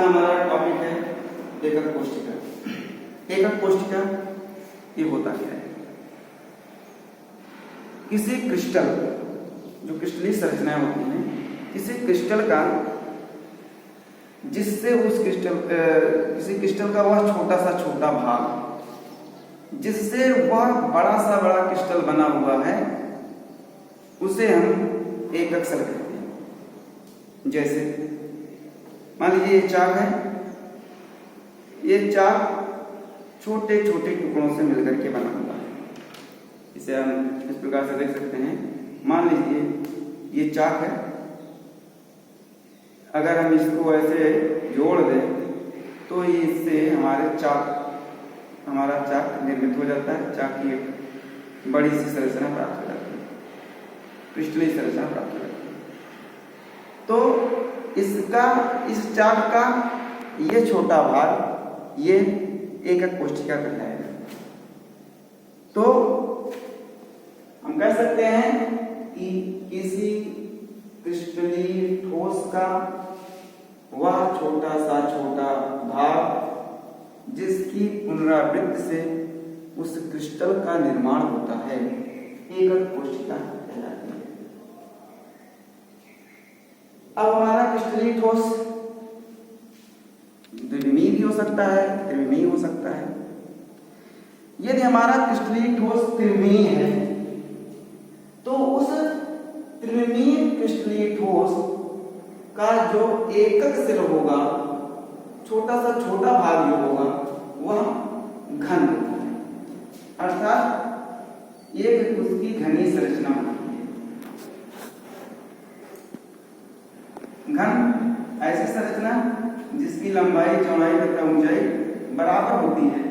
हमारा टॉपिक है एकक कोशिका। एकक कोशिका ये होता क्या है? किसी क्रिस्टल, जो क्रिस्टलीय संरचनाएं होती हैं, किसी क्रिस्टल का जिससे उस क्रिस्टल किसी क्रिस्टल का वह छोटा भाग जिससे वह बड़ा क्रिस्टल बना हुआ है, उसे हम एकक सेल कहते हैं। जैसे मान लीजिए ये चाक है, ये चाक छोटे टुकड़ों से मिलकर के बना हुआ है। इसे हम इस प्रकार से देख सकते हैं। मान लीजिए ये चाक है, अगर हम इसको ऐसे जोड़ दें तो इससे हमारा चाक निर्मित हो जाता है। चाक की एक बड़ी सी संरचना प्राप्त हो जाती है, क्रिस्टलीय संरचना प्राप्त हो जाती है। तो इस चाक का ये छोटा भाग ये एकक कोशिका कहलाएगा। तो हम कह सकते हैं कि किसी क्रिस्टलीय ठोस का वह छोटा भाग जिसकी पुनरावृत्ति से उस क्रिस्टल का निर्माण होता है, एकक कोशिका कहलाती है। अब हमारा क्रिस्टलीय ठोस द्विविमीय भी हो सकता है, त्रिविमीय हो सकता है। यदि हमारा क्रिस्टलीय ठोस त्रिविमीय है तो उस त्रिविमीय क्रिस्टलीय ठोस का जो एकक सेल होगा, छोटा भाग जो होगा, वह घन होता है, अर्थात एक उसकी घनी संरचना होती है। घन ऐसी संरचना जिसकी लंबाई, चौड़ाई तथा ऊंचाई बराबर होती है,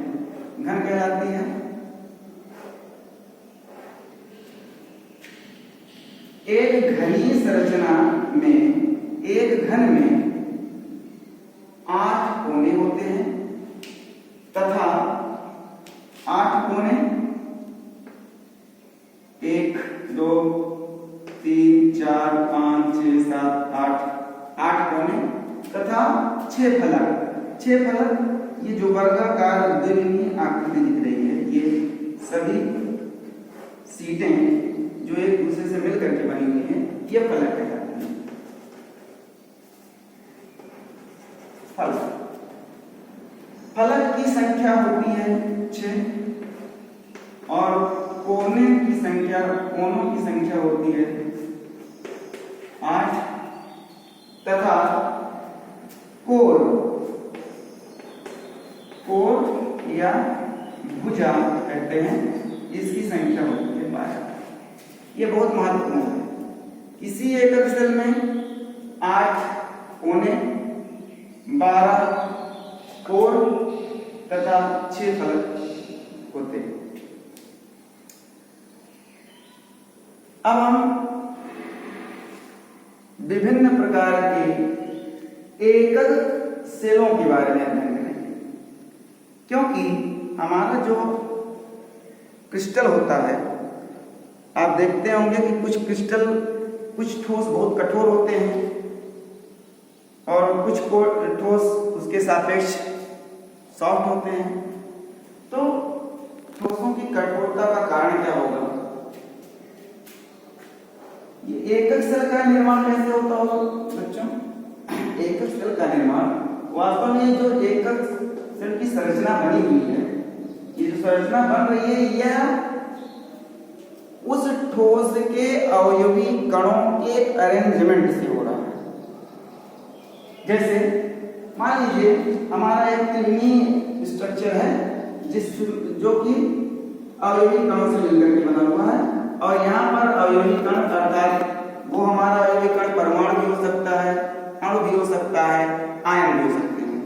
घन कहलाती है। एक घनी संरचना में, एक घन में 8 कोने होते हैं तथा 8 कोने 1 2 3 4 5 6 7 8 कोने तथा 6 फलक। 6 फलक ये जो वर्गाकार द्विविमीय आकृति दिख रही है, ये सभी सीटें जो एक दूसरे से मिलकर के बनी हुई हैं, ये फलक कहलाती हैं। फलक की संख्या होती है 6 और कोनों की संख्या होती है 8 तथा कोर या भुजा कहते हैं, इसकी संख्या होती है 12। ये बहुत महत्वपूर्ण है। किसी एकक सेल में 8 कोने, 12 कोर तथा 6 फलक होते हैं। अब हम विभिन्न प्रकार के एकक सेलों के बारे में अध्ययन करेंगे, क्योंकि हमारा जो क्रिस्टल होता है, आप देखते होंगे कि कुछ ठोस बहुत कठोर होते हैं और कुछ ठोस उसके सापेक्ष सॉफ्ट होते हैं। तो ठोसों की कठोरता का कारण क्या होगा? ये एकक सेल का निर्माण कैसे होता होगा बच्चों? एकक सेल का निर्माण वास्तव में जो एकक सेल की संरचना बनी हुई है, ये जो संरचना बन रही है, यह उस ठोस के अवयवी कणों के अरेंजमेंट से हो रहा है। जैसे मान लीजिए हमारा एक त्रिविमीय स्ट्रक्चर है जो कि अवयवी कणों से मिलकर के बना हुआ है, और यहाँ पर अवयवी कण अर्थात वो हमारा अवयवी कण परमाणु भी हो सकता है, अणु भी हो सकता है, आयन भी हो सकते हैं।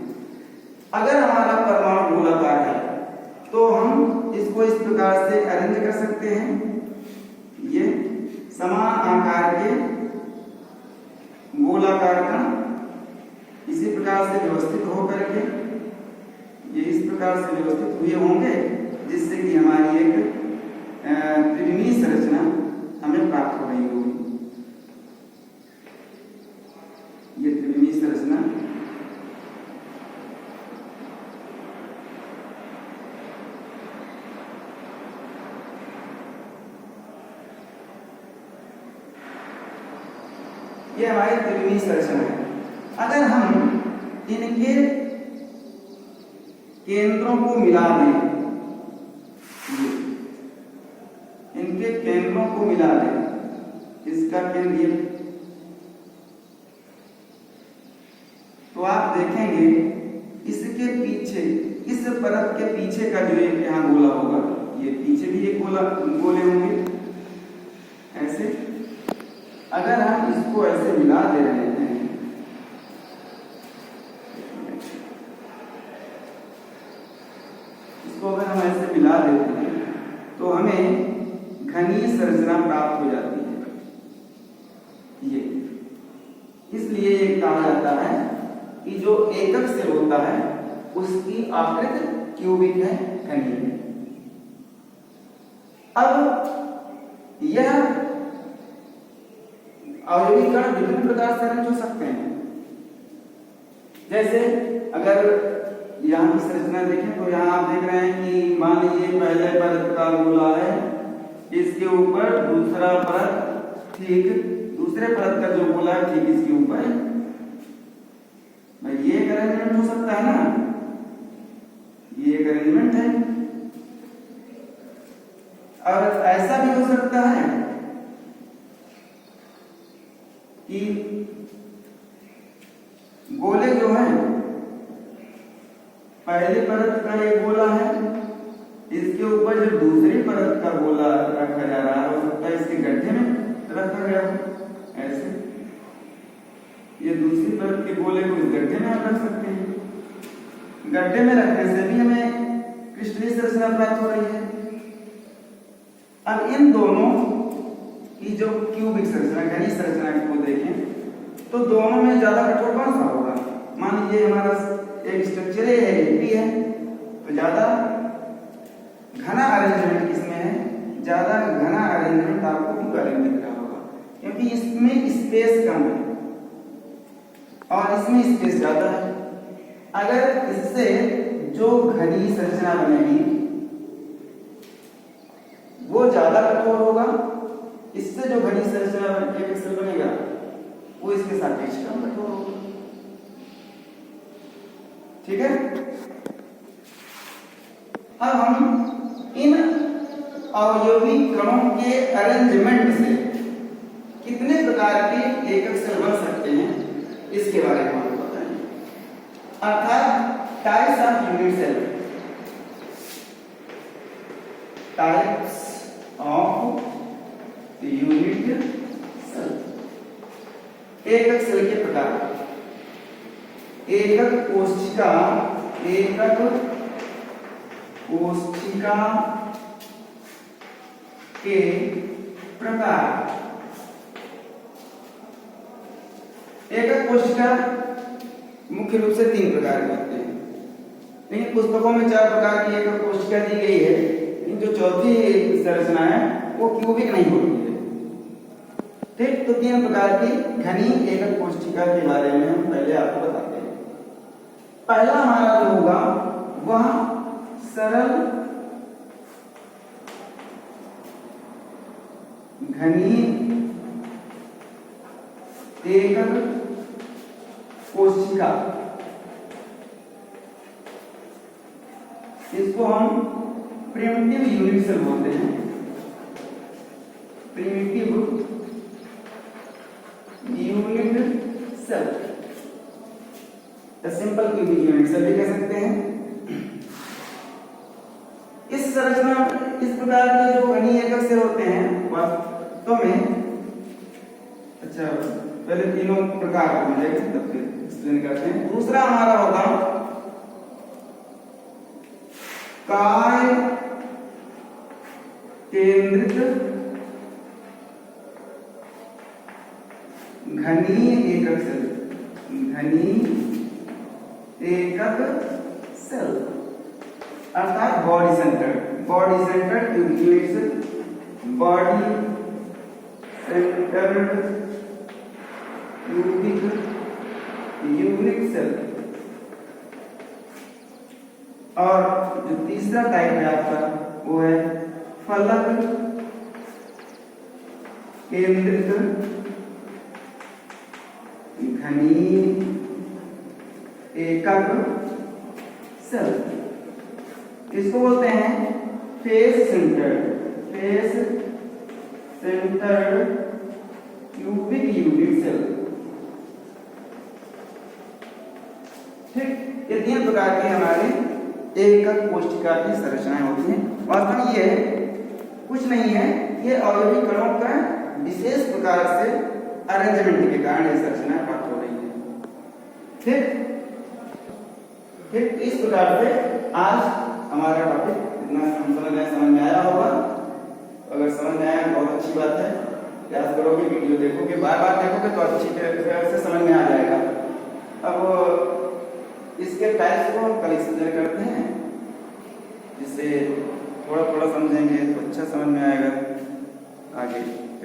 अगर हमारा परमाणु गोलाकार है तो हम इसको इस प्रकार से अरेंज कर सकते हैं। ये समान आकार के गोलाकार कण इसी प्रकार से व्यवस्थित होकर के ये इस प्रकार से व्यवस्थित हुए होंगे, जिससे कि हमारी एक त्रिविमीय संरचना हमें प्राप्त हो रही होगी। ये त्रिविमीय संरचना ये हमारी त्रिविमीय संरचना है। अगर हम इनके केंद्रों को मिला दें, इनके केंद्रों को मिला दें, इसका केंद्र ये, तो आप देखेंगे इसके पीछे, इस परत के पीछे का जो एक यहाँ गोला होगा, ये पीछे भी एक गोले होंगे ऐसे। अगर हम इसको ऐसे मिला दे रहे हैं, इसको अगर हम ऐसे मिला देते हैं तो हमें घनीय संरचना प्राप्त हो जाती है। ये इसलिए ये कहा जाता है कि जो एकक सेल होता है उसकी आकृति क्यूबिक है, घनीय है। अब यह अवयवी कण विभिन्न प्रकार से अरेंज हो सकते हैं। जैसे अगर यहाँ की संरचना देखें तो यहाँ आप देख रहे हैं कि मान लीजिए पहले परत का गोला है, इसके ऊपर दूसरा परत, ठीक दूसरे परत का जो गोला है ठीक इसके ऊपर, ये एक अरेंजमेंट हो सकता है ना, ये एक अरेंजमेंट है। और ऐसा भी हो सकता है कि गोले जो है, पहली परत का ये गोला है, इसके ऊपर जो दूसरी परत का गोला रखा जा रहा है, हो सकता है इसके गड्ढे में रखा गया हो ऐसे। ये दूसरी परत के गोले को इस गड्ढे में आप रख सकते हैं। गड्ढे में रखने से भी हमें क्रिस्टलीय संरचना प्राप्त हो रही है। अब इन दोनों की जो क्यूबिक संरचना, घनीय संरचना को देखें तो दोनों में ज्यादा कठोर कौन सा होगा? मान लीजिए हमारा एक स्ट्रक्चर है, तो ज्यादा घना अरेंजमेंट किसमें है? ज्यादा घना अरेंजमेंट आपको क्यों अरेंज दिख रहा होगा? क्योंकि इसमें स्पेस कम है और इसमें स्पेस ज्यादा है। अगर इससे जो घनीय संरचना बनेगी वो ज्यादा कठोर होगा, इससे जो घनीय संरचना बनेगा वो इसके सापेक्ष कम कठोर होगा। ठीक है। अब हम इन अवयवी कणों के अरेंजमेंट से कितने प्रकार के एकक सेल बन सकते हैं इसके बारे में आपको बताएं। अर्थात types of unit cell, types of unit cell, एकक सेल के प्रकार। एकक कोशिका, एकक कोशिका के प्रकार। एकक कोशिका मुख्य रूप से 3 प्रकार की होती है, लेकिन पुस्तकों में 4 प्रकार की एकक कोशिका दी गई है, लेकिन जो चौथी संरचना है वो क्यूबिक नहीं होती है। ठीक, तो 3 प्रकार की घनीय एकक कोशिका के बारे में हम पहले आपको बताते हैं। पहला हमारा जो होगा वह सरल घनीय एकक कोशिका, इसको हम प्रिमिटिव यूनिट सेल बोलते हैं। Primitive unit cell, simple cubic unit cell भी कह सकते हैं। इस संरचना, इस प्रकार के जो घनीय एकक सेल होते हैं वास्तव में, अच्छा पहले तीनों प्रकार को मिलेगा तब फिर एक्सप्लेन करते हैं। दूसरा हमारा होगा काय केंद्रित घनीय एकक सेल, घनीय एकक सेल अर्थात body centred, body centred unit cell, body centred cubic unit cell. और जो तीसरा टाइप है आपका वो है फलक केंद्रित घनी एकक सेल, इसको बोलते हैं face centred cubic unit cell. ठीक, ये 3 प्रकार की हमारे एकक कोशिका की संरचनाएं होती हैं। वास्तव ये कुछ नहीं है, ये अवयवी कणों का विशेष प्रकार से अरेंजमेंट के कारण ये संरचनाएं प्राप्त हो रही है। ठीक, इस प्रकार से आज हमारा टॉपिक इतना समझ में आया होगा। अगर समझ में आया बहुत अच्छी बात है, प्रयास करोगे, वीडियो देखोगे, बार-बार देखोगे तो अच्छी तरह से समझ में आ जाएगा। अब इसके टाइप्स को हम कल एक्सप्लेन करते हैं, जिससे थोड़ा समझेंगे तो अच्छा समझ में आएगा आगे।